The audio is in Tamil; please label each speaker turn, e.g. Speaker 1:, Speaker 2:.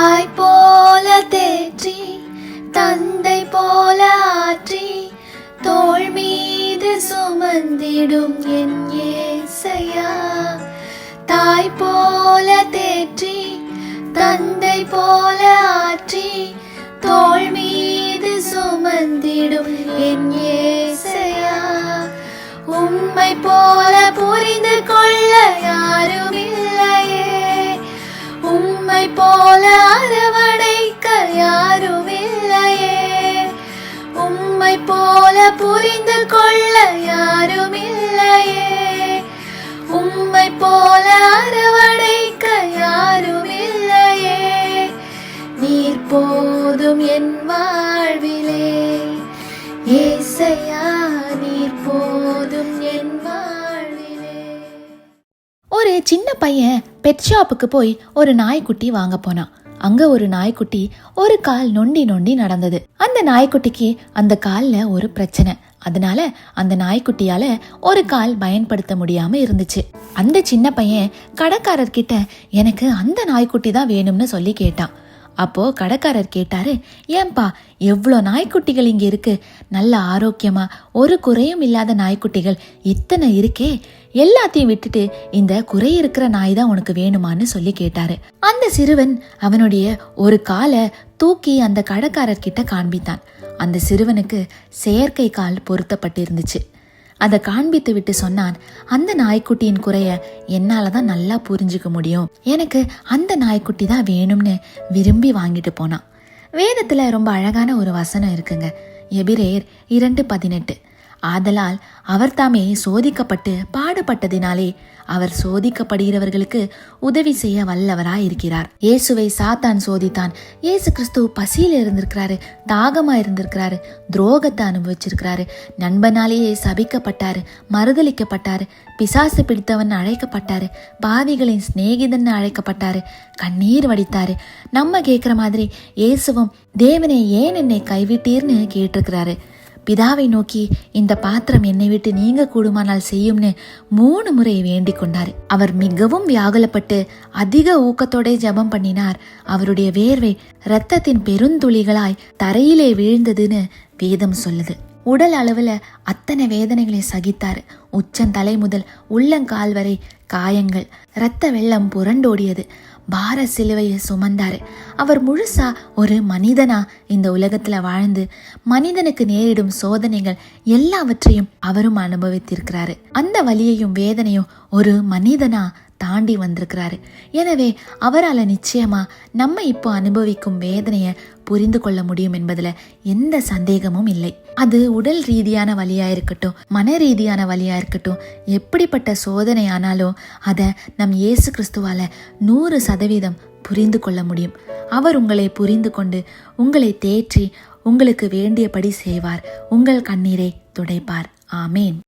Speaker 1: தாய் போல தேற்றி தந்தை போல ஆற்றி தோள் மீது சுமந்திடும் என் ஏசையா. தாய் போல தேற்றி தந்தை போல ஆற்றி தோள் மீது சுமந்திடும் என் ஏசையா. உம்மை போல புரிந்து கொள்ள யாரும் இல்லையே, உம்மை போல அரவணைக்க யாரும் இல்லையே, உம்மை போல புரிந்து கொள்ள யாரும் இல்லையே, உம்மை போல அரவணைக்க யாரும் இல்லையே. நீர் போதும் என் வாழ்விலே ஏசையா, நீர் போதும் என் வாழ்விலே.
Speaker 2: ஒரு சின்ன பையன் பெட் ஷாப்புக்கு போய் ஒரு நாய்க்குட்டி வாங்க போனான். அங்க ஒரு நாய்க்குட்டி ஒரு கால் நொண்டி நொண்டி நடந்தது. அந்த நாய்க்குட்டிக்கு அந்த கால்ல ஒரு பிரச்சனை. அதனால அந்த நாய்க்குட்டியால ஒரு கால் பயன்படுத்த முடியாம இருந்துச்சு. அந்த சின்ன பையன் கடைக்காரர்கிட்ட எனக்கு அந்த நாய்க்குட்டி தான் வேணும்னு சொல்லி கேட்டான். அப்போ கடைக்காரர் கேட்டாரு, ஏன்பா எவ்வளோ நாய்க்குட்டிகள் இங்க இருக்கு, நல்ல ஆரோக்கியமா ஒரு குறையும் இல்லாத நாய்க்குட்டிகள் இத்தனை இருக்கே, எல்லாத்தையும் விட்டுட்டு இந்த குறை இருக்கிற நாய் தான் உனக்கு வேணுமான்னு சொல்லி கேட்டாரு. அந்த சிறுவன் அவனுடைய ஒரு காலை தூக்கி அந்த கடைக்காரர்கிட்ட காண்பித்தான். அந்த சிறுவனுக்கு செயற்கை கால் பொருத்தப்பட்டு இருந்துச்சு. அதை காண்பித்து விட்டு சொன்னான், அந்த நாய்க்குட்டியின் குறைய என்னாலதான் நல்லா புரிஞ்சுக்க முடியும், எனக்கு அந்த நாய்க்குட்டி தான் வேணும்னு விரும்பி வாங்கிட்டு போனான். வேதத்துல ரொம்ப அழகான ஒரு வசனம் இருக்குங்க. எபிரேயர் 2:18. ஆதலால் அவர் தாமே சோதிக்கப்பட்டு பாடுபட்டதினாலே அவர் சோதிக்கப்படுகிறவர்களுக்கு உதவி செய்ய வல்லவராய் இருக்கிறார். இயேசுவை சாத்தான் சோதித்தான். இயேசு கிறிஸ்து பசியில இருந்திருக்கிறாரு, தாகமா இருந்திருக்கிறாரு, துரோகத்தை அனுபவிச்சிருக்கிறாரு, நண்பனாலேயே சபிக்கப்பட்டாரு, மறுதலிக்கப்பட்டாரு, பிசாசு பிடித்தவன் அழைக்கப்பட்டாரு, பாவிகளின் சிநேகிதன் அழைக்கப்பட்டாரு, கண்ணீர் வடித்தாரு. நம்ம கேட்கிற மாதிரி இயேசுவும் தேவனே ஏன் என்னை கைவிட்டீர்னு கேட்டிருக்கிறாரு. பிதாவை நோக்கி இந்த பாத்திரம் என்னை விட்டு நீங்க கூடுமானால் செய்யும்னு 3 முறை வேண்டிக் கொண்டாரு. அவர் மிகவும் வியாகுலப்பட்டு அதிக ஊக்கத்தோட ஜெபம் பண்ணினார். அவருடைய வேர்வை இரத்தத்தின் பெருந்துளிகளாய் தரையிலே வீழ்ந்ததுன்னு வேதம் சொல்லுது. உடல் அளவுல அத்தனை வேதனைகளை சகித்தாரு. உச்சந்தலை முதல் உள்ளங்கால் வரை காயங்கள், இரத்த வெள்ளம் புரண்டோடியது. பார சிலுவையை சுமந்தாரு. அவர் முழுசா ஒரு மனிதனா இந்த உலகத்துல வாழ்ந்து மனிதனுக்கு நேரிடும் சோதனைகள் எல்லாவற்றையும் அவரும் அனுபவித்திருக்கிறாரு. அந்த வலியையும் வேதனையும் ஒரு மனிதனா தாண்டி வந்திருக்கிறாரு. எனவே அவரால் நிச்சயமா நம்ம இப்போ அனுபவிக்கும் வேதனைய புரிந்து கொள்ள முடியும் என்பதுல எந்த சந்தேகமும் இல்லை. அது உடல் ரீதியான வலியா இருக்கட்டும், மன ரீதியான வலியா இருக்கட்டும், எப்படிப்பட்ட சோதனை ஆனாலும் அதை நம் இயேசு கிறிஸ்துவால 100% புரிந்து கொள்ள முடியும். அவர் உங்களை புரிந்து கொண்டு உங்களை தேற்றி உங்களுக்கு வேண்டியபடி செய்வார். உங்கள் கண்ணீரை துடைப்பார். ஆமேன்.